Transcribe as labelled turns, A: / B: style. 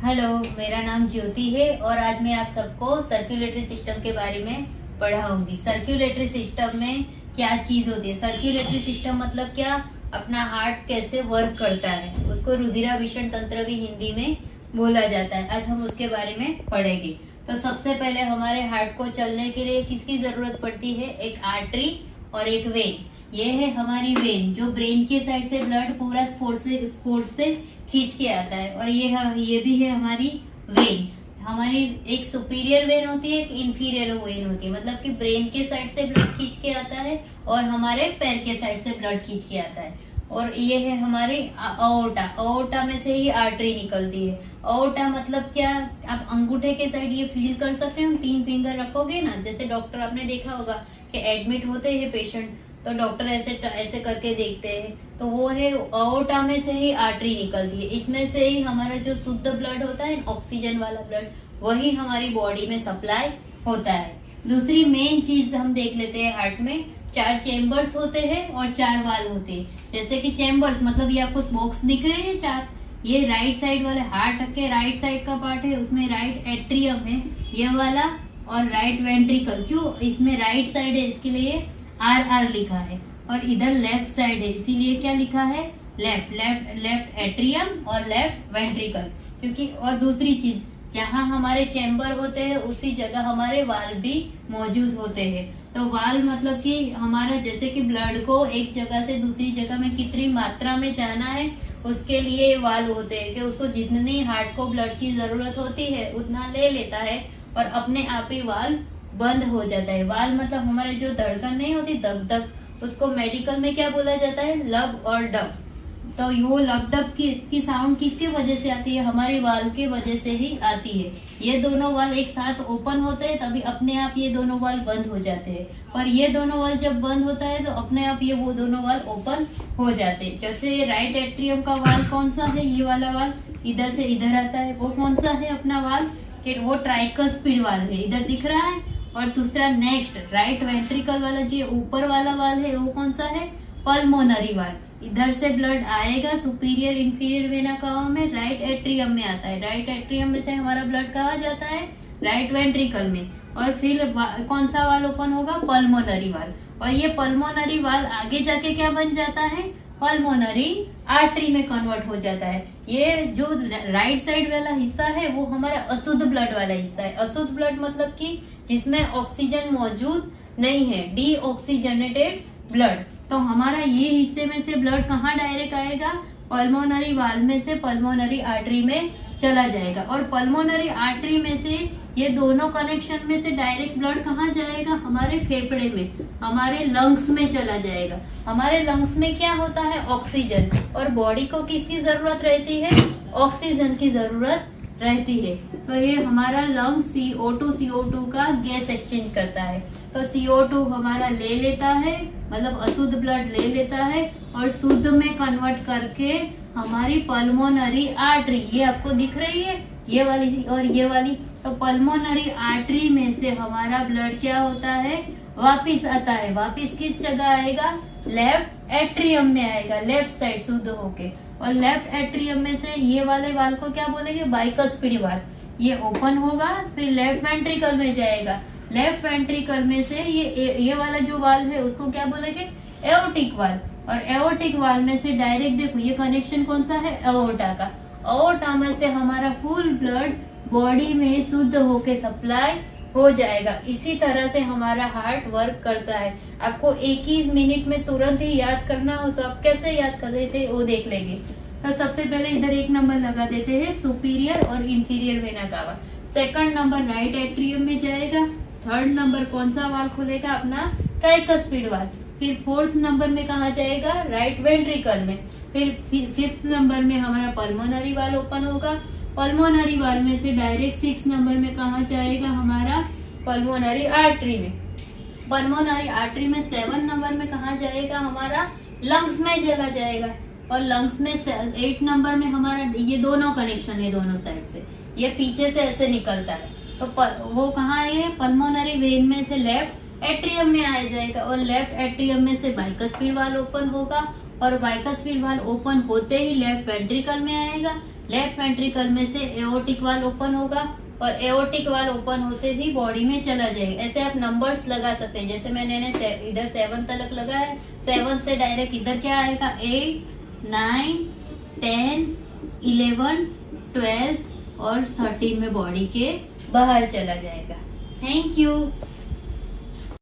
A: Hello, मेरा नाम ज्योति है और आज मैं आप सबको सर्कुलेटरी सिस्टम के बारे में पढ़ाऊंगी। सर्कुलेटरी सिस्टम में क्या चीज होती है? सर्कुलेटरी सिस्टम मतलब क्या? अपना हार्ट कैसे वर्क करता है, उसको रुधिराभिसरण तंत्र भी हिंदी में बोला जाता है। आज हम उसके बारे में पढ़ेंगे। तो सबसे पहले हमारे हार्ट को चलने के लिए किसकी जरूरत पड़ती है? एक आर्टरी और एक वेन। ये है हमारी वेन जो ब्रेन के साइड से ब्लड पूरा स्पोर्ट से खींच के आता है। और ये भी है हमारी वेन। हमारी एक सुपीरियर वेन होती है, एक इंफीरियर वेन होती है। मतलब कि ब्रेन के साइड से ब्लड खींच के आता है और हमारे पैर के साइड से ब्लड खींच के आता है। और ये है हमारी अओर्टा। अओर्टा में से ही आर्टरी निकलती है। अओर्टा मतलब क्या? आप अंगूठे के साइड ये फील कर सकते हैं। 3 फिंगर रखोगे ना, जैसे डॉक्टर आपने देखा होगा कि एडमिट होते हैं पेशेंट तो डॉक्टर ऐसे करके देखते हैं, तो वो है अओर्टा में से ही आर्टरी निकलती है। इसमें से ही हमारा जो शुद्ध ब्लड होता है, ऑक्सीजन वाला ब्लड, वही हमारी बॉडी में सप्लाई होता है। दूसरी मेन चीज हम देख लेते हैं। हार्ट में 4 चेम्बर्स होते हैं और 4 वाल होते हैं। जैसे कि चेम्बर्स मतलब ये आपको बॉक्स दिख रहे हैं 4। ये राइट साइड वाले हार्ट के राइट साइड का पार्ट है, उसमें राइट एट्रियम है ये वाला, और राइट वेंट्रिकल। क्यों इसमें राइट साइड है? इसके लिए RR लिखा है। और इधर लेफ्ट साइड है, इसीलिए क्या लिखा है? लेफ्ट एट्रियम और लेफ्ट वेंट्रिकल। क्योंकि और दूसरी चीज, जहाँ हमारे चैम्बर होते हैं उसी जगह हमारे वाल भी मौजूद होते हैं। तो वाल मतलब कि हमारा जैसे कि ब्लड को एक जगह से दूसरी जगह में कितनी मात्रा में जाना है, उसके लिए वाल होते हैं कि उसको जितनी हार्ट को ब्लड की जरूरत होती है उतना ले लेता है और अपने आप ही वाल बंद हो जाता है। वाल मतलब हमारे जो धड़कन नहीं होती, दब दब, उसको मेडिकल में क्या बोला जाता है? लब और डब। तो वो लब डब की साउंड किसके वजह से आती है? हमारे वाल के वजह से ही आती है। ये दोनों वाल एक साथ ओपन होते हैं तभी अपने आप ये दोनों वाल बंद हो जाते हैं। और ये दोनों वाल जब बंद होता है तो अपने आप ये वो दोनों वाल ओपन हो जाते हैं। जैसे राइट एट्रियम का वाल कौन सा है? ये वाला वाल इधर से इधर आता है। वो कौन सा है अपना वाल? कि वो ट्राइकस्पिड वाल है, इधर दिख रहा है। और दूसरा नेक्स्ट राइट वेंट्रिकल वाला जो ऊपर वाला वाल है वो कौन सा है? पल्मोनरी वाल। इधर से ब्लड आएगा सुपीरियर इंफीरियर वेना कहाँ में? राइट एट्रियम में आता है। राइट एट्रियम में से हमारा ब्लड कहाँ जाता है? राइट वेंट्रिकल में। और फिर कौन सा वाल ओपन होगा? पल्मोनरी वाल। और ये पल्मोनरी वाल आगे जाके क्या बन जाता है? पल्मोनरी आर्टरी में कन्वर्ट हो जाता है। ये जो राइट साइड वाला हिस्सा है वो हमारा अशुद्ध ब्लड वाला हिस्सा है। अशुद्ध ब्लड मतलब कि जिसमें ऑक्सीजन मौजूद नहीं है, डीऑक्सीजनेटेड ब्लड। तो हमारा ये हिस्से में से ब्लड कहाँ डायरेक्ट आएगा? पल्मोनरी वाल में से पल्मोनरी आर्टरी में चला जाएगा। और पल्मोनरी आर्टरी में से ये दोनों कनेक्शन में से डायरेक्ट ब्लड कहाँ जाएगा? हमारे फेफड़े में, हमारे लंग्स में चला जाएगा। हमारे लंग्स में क्या होता है? ऑक्सीजन। और बॉडी को किसकी जरूरत रहती है? ऑक्सीजन की जरूरत रहती है। तो ये हमारा लंग CO2 का गैस एक्सचेंज करता है। तो CO2 हमारा ले लेता है, मतलब अशुद्ध ब्लड ले लेता है और शुद्ध में कन्वर्ट करके हमारी पल्मोनरी आर्टरी, ये आपको दिख रही है ये वाली और ये वाली, तो पल्मोनरी आर्टरी में से हमारा ब्लड क्या होता है? वापिस आता है। वापिस किस जगह आएगा? लेफ्ट एट्रियम में आएगा, लेफ्ट साइड शुद्ध होके। और लेफ्ट एट्रियम में से ये वाले वाल को क्या बोलेंगे? बाइकस्पिड वाल। ये ओपन होगा, फिर लेफ्ट वेंट्रिकल में जाएगा। लेफ्ट वेंट्रिकल में से ये वाला जो वाल है उसको क्या बोलेंगे? एओर्टिक वाल। और एओर्टिक वाल में से डायरेक्ट देखो ये कनेक्शन कौन सा है? एओर्टा का। एओर्टा में से हमारा फुल ब्लड बॉडी में शुद्ध होके सप्लाई हो जाएगा। इसी तरह से हमारा हार्ट वर्क करता है। आपको 21 मिनट में तुरंत ही याद करना हो तो आप कैसे याद कर देते वो देख लेंगे। तो सबसे पहले इधर 1 नंबर लगा देते हैं सुपीरियर और inferior vena cava. Second number right atrium में जाएगा। थर्ड नंबर कौन सा वाल खुलेगा? अपना ट्राइकस्पिड वाल। फिर 4th नंबर में कहा जाएगा? राइट वेंट्रिकल में। फिर 5th नंबर में हमारा पल्मोनरी वाल ओपन होगा। पल्मोनरी वाल में से डायरेक्ट 6 नंबर में कहा जाएगा? हमारा पल्मोनरी आर्टरी में। पल्मोनरी आर्टरी में 7 नंबर में कहा जाएगा? हमारा लंग्स में चला जाएगा। और लंग्स में 8 नंबर में हमारा ये दोनों कनेक्शन है दोनों साइड से, ये पीछे से ऐसे निकलता है। तो वो कहाँ है? पल्मोनरी वेन में से लेफ्ट एट्रियम में आ जाएगा। और लेफ्ट एट्रियम में से बाइकस्पिड वाल ओपन होगा। और बाइकस्पिड वाल ओपन होते ही लेफ्ट वेंट्रिकल में आएगा। लेफ्ट वेंट्रिकल में से एओर्टिक वाल ओपन होगा और एओर्टिक वाल ओपन होते ही बॉडी में चला जाएगा। ऐसे आप नंबर्स लगा सकते हैं, जैसे मैंने इधर 7 तक लगाया है, 7 से डायरेक्ट इधर क्या आएगा 8, 9, 10, 11, 12 और 13 में बॉडी के बाहर चला जाएगा। Thank you.